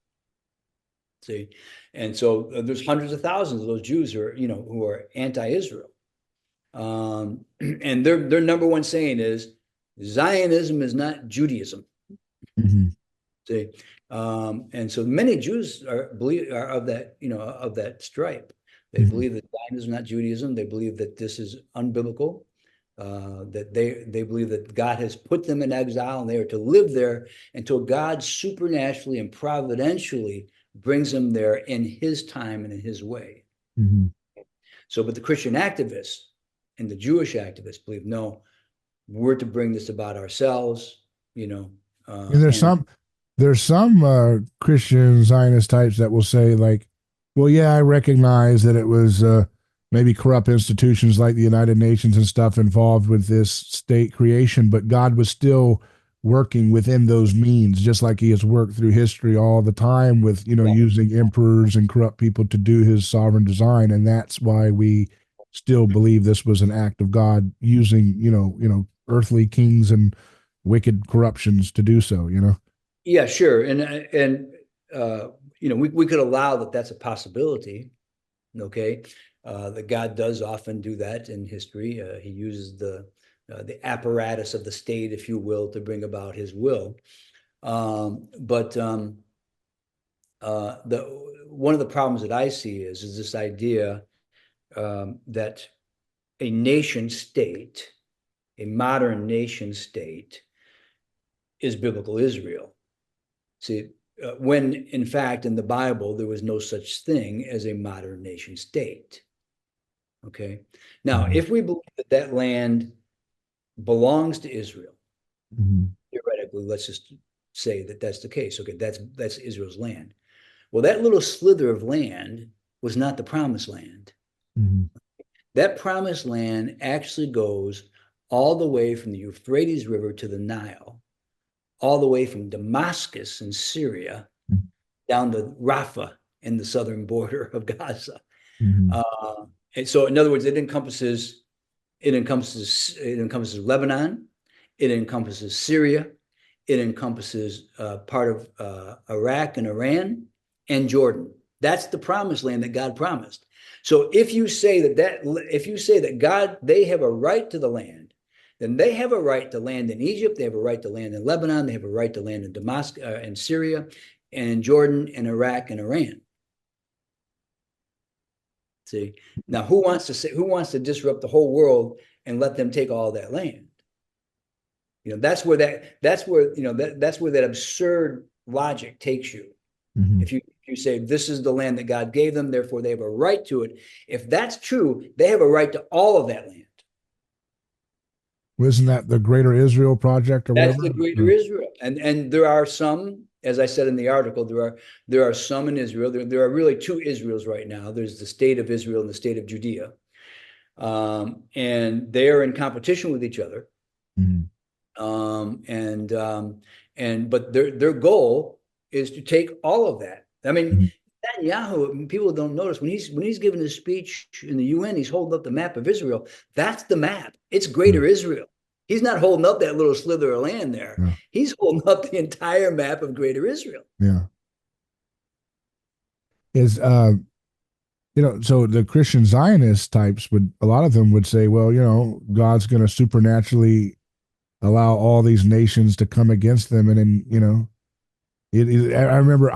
[SPEAKER 2] See, and so there's hundreds of thousands of those Jews who are anti-Israel, and their number one saying is Zionism is not Judaism. See, and so many Jews are of that stripe. They believe that Zionism is not Judaism. They believe that this is unbiblical. That they believe that God has put them in exile and they are to live there until God supernaturally and providentially brings them there in his time and in his way. So, but the Christian activists and the Jewish activists believe, no, we're to bring this about ourselves,
[SPEAKER 1] and there's There's some Christian Zionist types that will say, like, well, yeah, I recognize that it was maybe corrupt institutions like the United Nations and stuff involved with this state creation, but God was still working within those means, just like he has worked through history all the time with,
[SPEAKER 2] Yeah.
[SPEAKER 1] using emperors and corrupt people to do his sovereign design. And that's why we still believe this was an act of God using, earthly kings and wicked corruptions to do so.
[SPEAKER 2] Yeah, sure. And we could allow that that's a possibility. Okay. That God does often do that in history. He uses the apparatus of the state, if you will, to bring about his will. But one of the problems that I see is this idea that a nation state, a modern nation state, is biblical Israel. See, when in fact in the Bible there was no such thing as a modern nation state. Okay. Now,
[SPEAKER 1] Mhm.
[SPEAKER 2] if we believe that that land belongs to Israel,
[SPEAKER 1] Mhm.
[SPEAKER 2] theoretically, let's just say that that's the case. Okay, that's Israel's land. Well, that little slither of land was not the promised land.
[SPEAKER 1] Mhm.
[SPEAKER 2] That promised land actually goes all the way from the Euphrates River to the Nile, all the way from Damascus in Syria down to Rafah in the southern border of Gaza.
[SPEAKER 1] Mhm.
[SPEAKER 2] And so, in other words, it encompasses Lebanon, it encompasses Syria, it encompasses part of Iraq and Iran and Jordan. That's the promised land that God promised. So if you say that God, they have a right to the land, then they have a right to land in Egypt, they have a right to land in Lebanon, they have a right to land in Damascus and Syria and Jordan and Iraq and Iran. See, now who wants to disrupt the whole world and let them take all that land? That's where that absurd logic takes you.
[SPEAKER 1] Mhm.
[SPEAKER 2] If you say this is the land that God gave them, therefore they have a right to it. If that's true, they have a right to all of that land.
[SPEAKER 1] Wasn't that the Greater Israel Project or
[SPEAKER 2] That's
[SPEAKER 1] whatever?
[SPEAKER 2] the greater
[SPEAKER 1] Or-
[SPEAKER 2] Israel. And there are some, as I said in the article, there are some in Israel. There are really two Israels right now. There's the state of Israel and the state of Judea. And they are in competition with each other.
[SPEAKER 1] Mhm.
[SPEAKER 2] Um, and um, but their goal is to take all of that. I mean,
[SPEAKER 1] Mhm.
[SPEAKER 2] Netanyahu, people don't notice when he's giving his speech in the UN, he's holding up the map of Israel. That's the map. It's
[SPEAKER 1] Yeah.
[SPEAKER 2] Greater Israel. He's not holding up that little slither of land there.
[SPEAKER 1] Yeah.
[SPEAKER 2] He's holding up the entire map of Greater Israel.
[SPEAKER 1] Yeah. Is so the Christian Zionist types would, a lot of them would say, well, God's going to supernaturally allow all these nations to come against them, and then I remember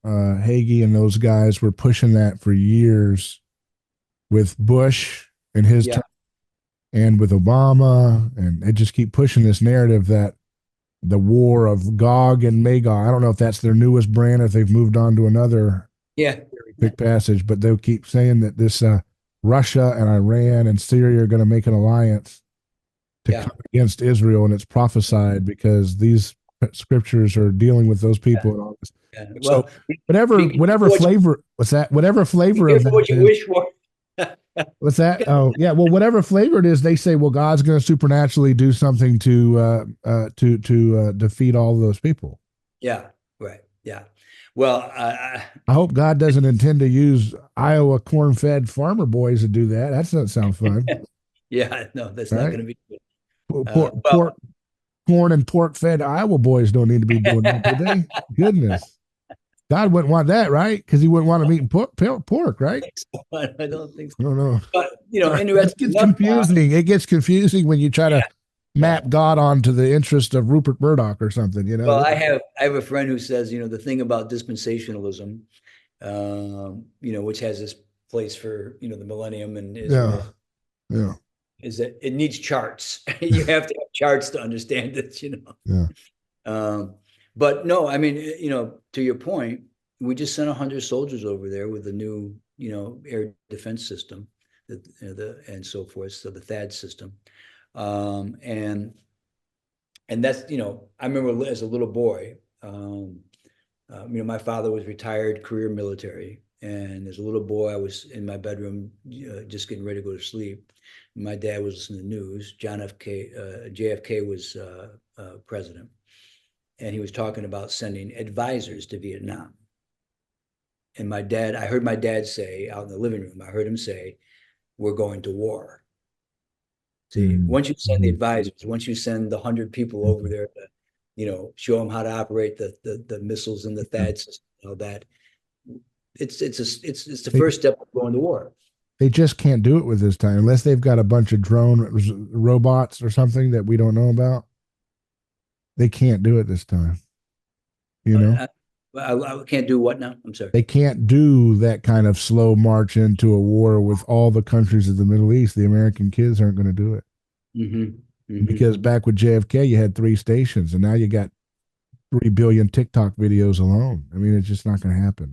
[SPEAKER 1] Hagee and those guys were pushing that for years with Bush and his
[SPEAKER 2] Yeah,
[SPEAKER 1] term, and with Obama, and they just keep pushing this narrative that the war of Gog and Magog. I don't know if that's their newest brand or if they've moved on to another
[SPEAKER 2] yeah,
[SPEAKER 1] big passage, but they'll keep saying that this Russia and Iran and Syria are going to make an alliance to
[SPEAKER 2] yeah,
[SPEAKER 1] come against Israel, and it's prophesied because these scriptures are dealing with those
[SPEAKER 2] yeah,
[SPEAKER 1] people and all this.
[SPEAKER 2] yeah.
[SPEAKER 1] So
[SPEAKER 2] Well,
[SPEAKER 1] whatever
[SPEAKER 2] be
[SPEAKER 1] whatever
[SPEAKER 2] careful what you,
[SPEAKER 1] flavor what's that? Whatever
[SPEAKER 2] be
[SPEAKER 1] flavor of
[SPEAKER 2] careful
[SPEAKER 1] that
[SPEAKER 2] what you
[SPEAKER 1] is.
[SPEAKER 2] wish for.
[SPEAKER 1] What's that? Oh, yeah. Well, whatever flavor it is, they say, well, God's going to supernaturally do something to defeat all of those people.
[SPEAKER 2] Yeah, right. Yeah. Well,
[SPEAKER 1] I hope God doesn't intend to use Iowa corn-fed farmer boys to do that. That doesn't sound fun,
[SPEAKER 2] yeah, no, that's not
[SPEAKER 1] right?
[SPEAKER 2] going to be good.
[SPEAKER 1] Pork,
[SPEAKER 2] Well,
[SPEAKER 1] pork, corn and pork-fed Iowa boys don't need to be doing that, do they? Goodness, God wouldn't want that, right? Because He wouldn't want them eating pork, right?
[SPEAKER 2] I don't think so.
[SPEAKER 1] I don't know.
[SPEAKER 2] But
[SPEAKER 1] It
[SPEAKER 2] interesting
[SPEAKER 1] gets
[SPEAKER 2] enough,
[SPEAKER 1] confusing. It gets confusing when you try to
[SPEAKER 2] yeah, yeah.
[SPEAKER 1] map God onto the interest of Rupert Murdoch or something.
[SPEAKER 2] Well, I have a friend who says, the thing about dispensationalism, which has this place for the millennium and
[SPEAKER 1] Yeah,
[SPEAKER 2] Israel,
[SPEAKER 1] yeah,
[SPEAKER 2] is that it needs charts. You have to have charts to understand it.
[SPEAKER 1] yeah.
[SPEAKER 2] Um, but no, I mean, to your point, we just sent 100 soldiers over there with the new, air defense system, and so forth. So the THAAD system, um, and and that's I remember as a little boy, My father was retired career military, and as a little boy, I was in my bedroom just getting ready to go to sleep. My dad was listening to the news. JFK was president, and he was talking about sending advisors to Vietnam. And I heard my dad say out in the living room, I heard him say, "We're going to war." See, once you send the advisors, once you send the 100 people over there to, show them how to operate the missiles and the THAAD system, that it's the first step of going to war.
[SPEAKER 1] They just can't do it with this time unless they've got a bunch of drone robots or something that we don't know about. They can't do it this time.
[SPEAKER 2] I can't do what now? I'm sorry.
[SPEAKER 1] They can't do that kind of slow march into a war with all the countries of the Middle East. The American kids aren't going to do it. Because back with JFK, you had 3 stations, and now you got 3 billion TikTok videos alone. I mean, it's just not going to happen.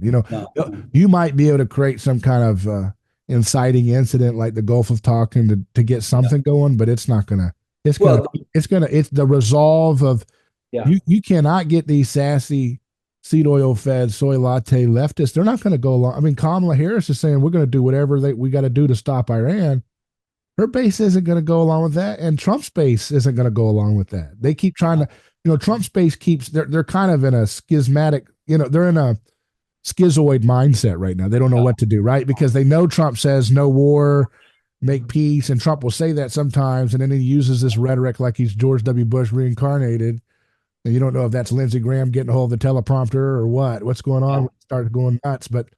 [SPEAKER 1] You might be able to create some kind of inciting incident like the Gulf of Tonkin to get something going, but it's not going to. It's the resolve of. You cannot get these sassy seed oil fed soy latte leftists. They're not going to go along. I mean, Kamala Harris is saying we're going to do whatever we got to do to stop Iran. Her base isn't going to go along with that, and Trump's base isn't going to go along with that. They keep trying to, Trump's base they're kind of in a schismatic, they're in a schizoid mindset right now. They don't know what to do, right? Because they know Trump says no war, make peace, and Trump will say that sometimes, and then he uses this rhetoric like he's George W. Bush reincarnated, and you don't know if that's Lindsey Graham getting a hold of the teleprompter or what's going on. Started going nuts, but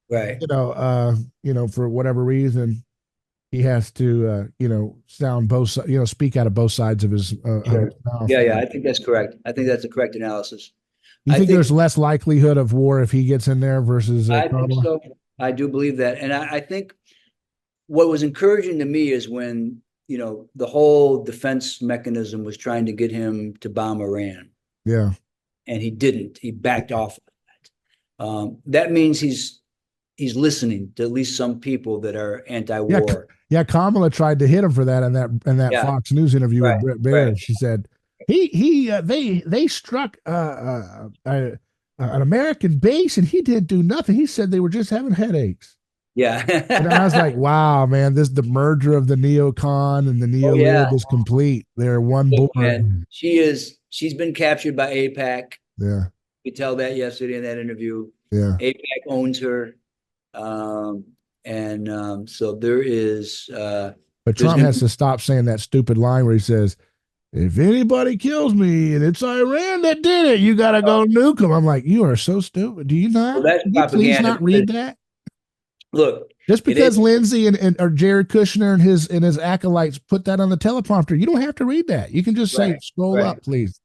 [SPEAKER 1] for whatever reason, he has to, sound both, speak out of both sides of his mouth.
[SPEAKER 2] Yeah, I think that's correct. I think that's a correct analysis.
[SPEAKER 1] You think there's less likelihood of war if he gets in there versus
[SPEAKER 2] I think so. I do believe that. And I think what was encouraging to me is when, the whole defense mechanism was trying to get him to bomb Iran.
[SPEAKER 1] Yeah.
[SPEAKER 2] And he didn't. He backed off of that. That means he's listening to at least some people that are anti-war.
[SPEAKER 1] Yeah, Kamala tried to hit him for that in that Fox News interview with Brett Baer. Right. She said they struck an American base and he didn't do nothing. He said they were just having headaches.
[SPEAKER 2] Yeah.
[SPEAKER 1] And I was like, wow, man, the merger of the neocon and the neolib is complete. They're one board.
[SPEAKER 2] She's been captured by AIPAC.
[SPEAKER 1] Yeah.
[SPEAKER 2] You could tell that yesterday in that interview.
[SPEAKER 1] Yeah.
[SPEAKER 2] AIPAC owns her. So there is.
[SPEAKER 1] But Trump has to stop saying that stupid line where he says, if anybody kills me and it's Iran that did it, you got to go nuke them. I'm like, you are so stupid. Do you not?
[SPEAKER 2] Well,
[SPEAKER 1] Can you please not read that?
[SPEAKER 2] Look,
[SPEAKER 1] just because Lindsey and or Jared Kushner and his acolytes put that on the teleprompter, you don't have to read that. You can just say, scroll up, please.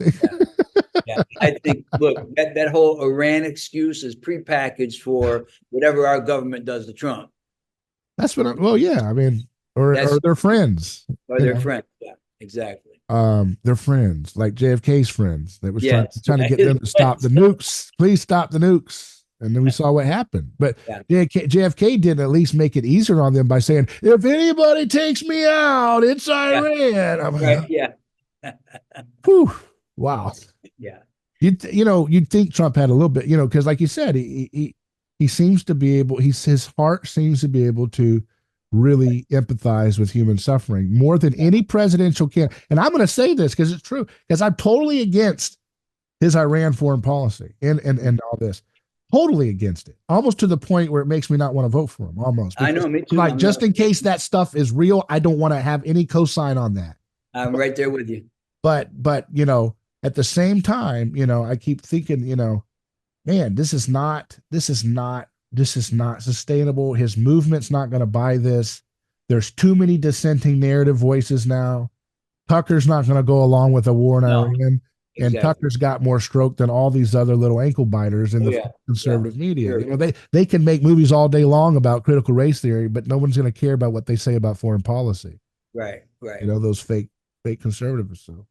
[SPEAKER 2] Yeah. I think, look, that whole Iran excuse is prepackaged for whatever our government does to Trump.
[SPEAKER 1] That's what or they're friends.
[SPEAKER 2] Or they're friends, yeah, exactly.
[SPEAKER 1] They're friends, like JFK's friends that was trying to get them to stop the nukes. Please stop the nukes. And then we saw what happened. But JFK did at least make it easier on them by saying, if anybody takes me out, it's Iran. Whew, wow.
[SPEAKER 2] Yeah.
[SPEAKER 1] You'd think Trump had a little bit, because like you said, he seems to be able, his heart seems to be able to really empathize with human suffering more than any presidential candidate. And I'm going to say this because it's true, because I'm totally against his Iran foreign policy and all this. Totally against it, almost to the point where it makes me not want to vote for him. Almost, because,
[SPEAKER 2] I know, me too.
[SPEAKER 1] Like, just in case that stuff is real, I don't want to have any cosign on that.
[SPEAKER 2] I'm right there with you.
[SPEAKER 1] But at the same time, I keep thinking, man, this is not sustainable. His movement's not going to buy this. There's too many dissenting narrative voices now. Tucker's not going to go along with a war in Iran. And Tucker's got more stroke than all these other little ankle biters in the conservative media. Sure. They can make movies all day long about critical race theory, but no one's going to care about what they say about foreign policy.
[SPEAKER 2] Right.
[SPEAKER 1] Those fake conservatives. So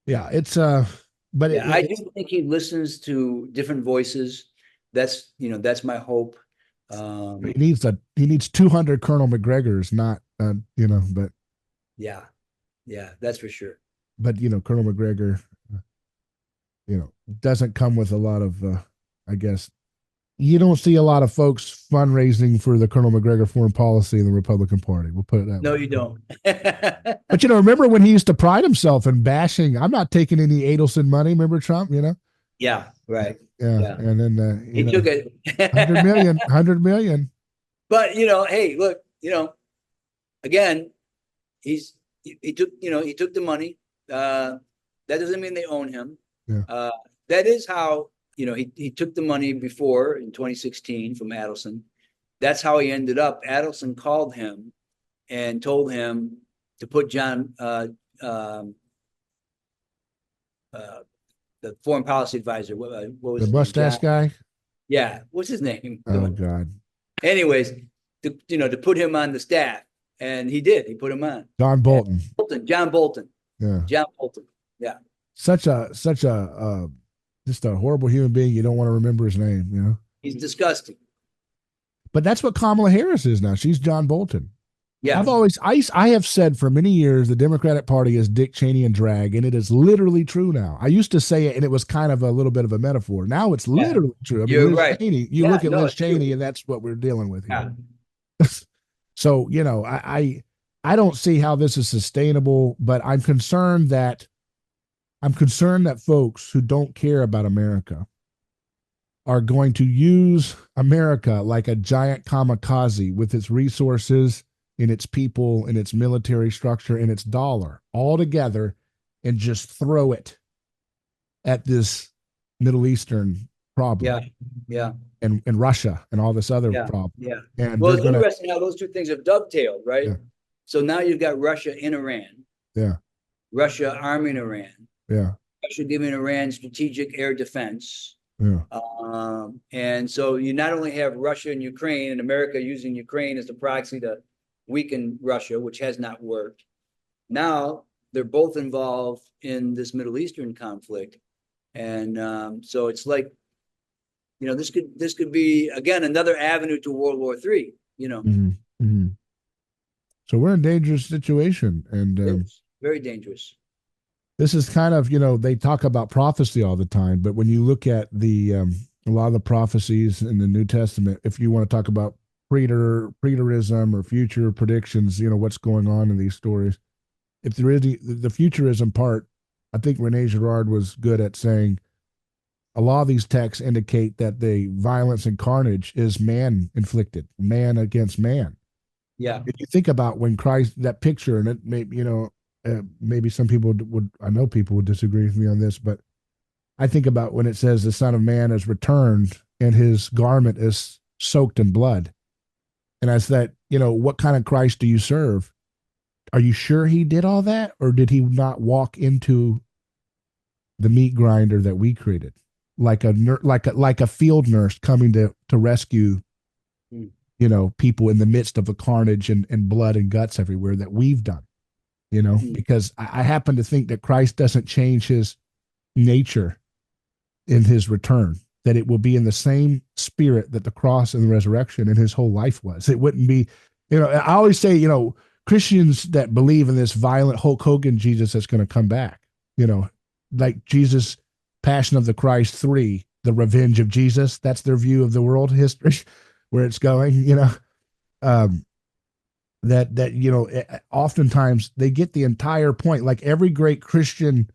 [SPEAKER 1] it's but
[SPEAKER 2] I do think he listens to different voices. That's my hope.
[SPEAKER 1] He needs 200 Colonel McGregors, not but
[SPEAKER 2] yeah, that's for sure.
[SPEAKER 1] But Colonel McGregor, doesn't come with a lot of, I guess, you don't see a lot of folks fundraising for the Colonel McGregor foreign policy in the Republican Party. We'll put it that way.
[SPEAKER 2] No, you don't.
[SPEAKER 1] But, remember when he used to pride himself in bashing, I'm not taking any Adelson money. Remember Trump,
[SPEAKER 2] Yeah, right.
[SPEAKER 1] Yeah. And then,
[SPEAKER 2] he took it.
[SPEAKER 1] 100 million.
[SPEAKER 2] But, hey, look, again, he took the money. That doesn't mean they own him.
[SPEAKER 1] Yeah.
[SPEAKER 2] That is how, he took the money before in 2016 from Adelson. That's how he ended up. Adelson called him and told him to put the foreign policy advisor. What was
[SPEAKER 1] the mustache guy?
[SPEAKER 2] Yeah. What's his name?
[SPEAKER 1] Oh, God.
[SPEAKER 2] Anyways, to put him on the staff. And he did. He put him on.
[SPEAKER 1] John Bolton.
[SPEAKER 2] John Bolton.
[SPEAKER 1] Yeah.
[SPEAKER 2] John Bolton. Yeah.
[SPEAKER 1] Such a just a horrible human being. You don't want to remember his name,
[SPEAKER 2] He's disgusting.
[SPEAKER 1] But that's what Kamala Harris is now. She's John Bolton.
[SPEAKER 2] Yeah.
[SPEAKER 1] I have said for many years the Democratic Party is Dick Cheney and drag, and it is literally true now. I used to say it, and it was kind of a little bit of a metaphor. Now it's literally true. I mean,
[SPEAKER 2] You're
[SPEAKER 1] Liz
[SPEAKER 2] right.
[SPEAKER 1] Cheney, look at Liz Cheney, and that's what we're dealing with here.
[SPEAKER 2] Yeah.
[SPEAKER 1] So, I don't see how this is sustainable, but I'm concerned that folks who don't care about America are going to use America like a giant kamikaze with its resources, in its people, in its military structure, in its dollar all together, and just throw it at this Middle Eastern problem.
[SPEAKER 2] Yeah.
[SPEAKER 1] And Russia and all this other problem.
[SPEAKER 2] Yeah.
[SPEAKER 1] And
[SPEAKER 2] well, it's interesting how those two things have dovetailed, right?
[SPEAKER 1] Yeah.
[SPEAKER 2] So now you've got Russia in Iran.
[SPEAKER 1] Yeah.
[SPEAKER 2] Russia arming Iran.
[SPEAKER 1] Yeah.
[SPEAKER 2] Russia giving Iran strategic air defense.
[SPEAKER 1] Yeah.
[SPEAKER 2] And so you not only have Russia and Ukraine, and America using Ukraine as the proxy to weaken Russia, which has not worked. Now they're both involved in this Middle Eastern conflict. And so it's like, this could be, again, another avenue to World War III,
[SPEAKER 1] Mm-hmm. Mm-hmm. So we're in a dangerous situation. And
[SPEAKER 2] very dangerous.
[SPEAKER 1] This is kind of, they talk about prophecy all the time, but when you look at a lot of the prophecies in the New Testament, if you want to talk about preterism or future predictions, what's going on in these stories, if there is the futurism part, I think Rene Girard was good at saying a lot of these texts indicate that the violence and carnage is man inflicted, man against man.
[SPEAKER 2] Yeah.
[SPEAKER 1] If you think about when Christ, that picture, and it may, maybe some people I know people would disagree with me on this, but I think about when it says the Son of Man is returned and his garment is soaked in blood. And I said, what kind of Christ do you serve? Are you sure he did all that? Or did he not walk into the meat grinder that we created? Like a field nurse coming to rescue, people in the midst of the carnage and blood and guts everywhere that we've done, because I happen to think that Christ doesn't change his nature in his return, that it will be in the same spirit that the cross and the resurrection and his whole life was. It wouldn't be, I always say, Christians that believe in this violent Hulk Hogan Jesus that's going to come back, like Jesus, Passion of the Christ 3, the revenge of Jesus. That's their view of the world history, where it's going, oftentimes they get the entire point, like every great Christian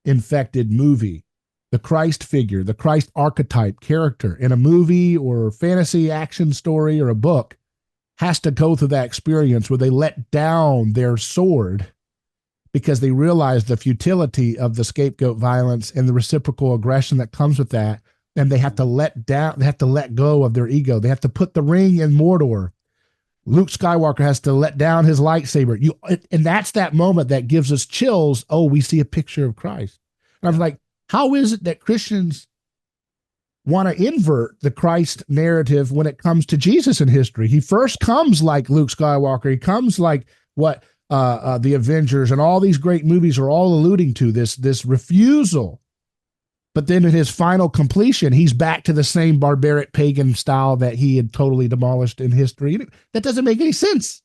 [SPEAKER 1] infected movie, the Christ figure, the Christ archetype character in a movie or fantasy action story or a book has to go through that experience where they let down their sword because they realize the futility of the scapegoat violence and the reciprocal aggression that comes with that. And they have to let go of their ego. They have to put the ring in Mordor. Luke Skywalker has to let down his lightsaber. And that's that moment that gives us chills. Oh, we see a picture of Christ. And I'm like, how is it that Christians want to invert the Christ narrative when it comes to Jesus in history? He first comes like Luke Skywalker. He comes like what the Avengers and all these great movies are all alluding to, this refusal. But then in his final completion, he's back to the same barbaric pagan style that he had totally demolished in history. That doesn't make any sense.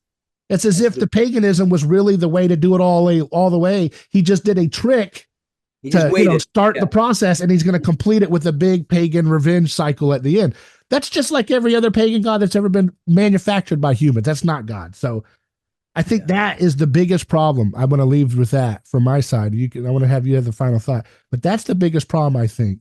[SPEAKER 1] It's as if the paganism was really the way to do it all the way. He just did a trick
[SPEAKER 2] He just
[SPEAKER 1] to
[SPEAKER 2] waited.
[SPEAKER 1] start
[SPEAKER 2] Yeah.
[SPEAKER 1] the process, and he's going to complete it with a big pagan revenge cycle at the end. That's just like every other pagan god that's ever been manufactured by humans. That's not God. So I think that is the biggest problem. I want to leave with that from my side. I want to have you have the final thought, but that's the biggest problem, I think,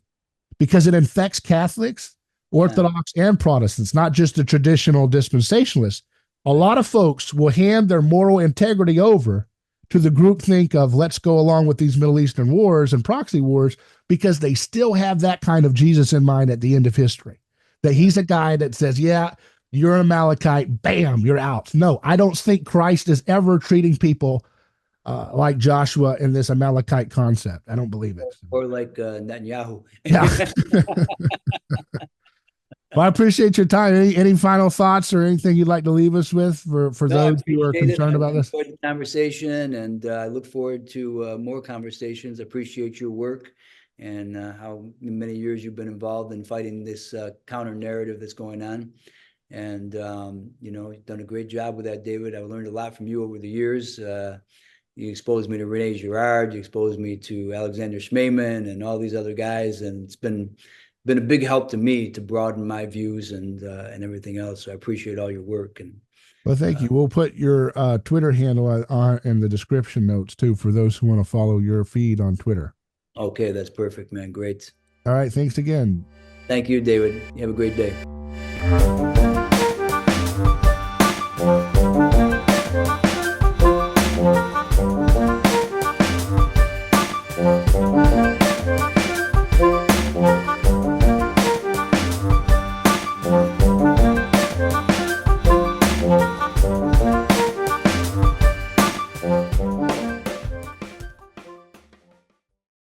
[SPEAKER 1] because it infects Catholics, Orthodox, and Protestants, not just the traditional dispensationalists. A lot of folks will hand their moral integrity over to the groupthink of let's go along with these Middle Eastern wars and proxy wars because they still have that kind of Jesus in mind at the end of history. That he's a guy that says, yeah, you're an Amalekite, bam, you're out. No, I don't think Christ is ever treating people like Joshua in this Amalekite concept. I don't believe it.
[SPEAKER 2] Or like Netanyahu.
[SPEAKER 1] Yeah. Well, I appreciate your time. Any final thoughts or anything you'd like to leave us with for those who are concerned about this?
[SPEAKER 2] Enjoyed the conversation, and I look forward to more conversations. I appreciate your work and how many years you've been involved in fighting this counter narrative that's going on. And, you've done a great job with that, David. I've learned a lot from you over the years. You exposed me to Rene Girard. You exposed me to Alexander Schmemann and all these other guys. And it's been a big help to me to broaden my views and everything else. So I appreciate all your work. And
[SPEAKER 1] well, thank you. We'll put your Twitter handle on in the description notes too for those who want to follow your feed on Twitter.
[SPEAKER 2] Okay, that's perfect, man. Great.
[SPEAKER 1] All right. Thanks again.
[SPEAKER 2] Thank you, David. You have a great day.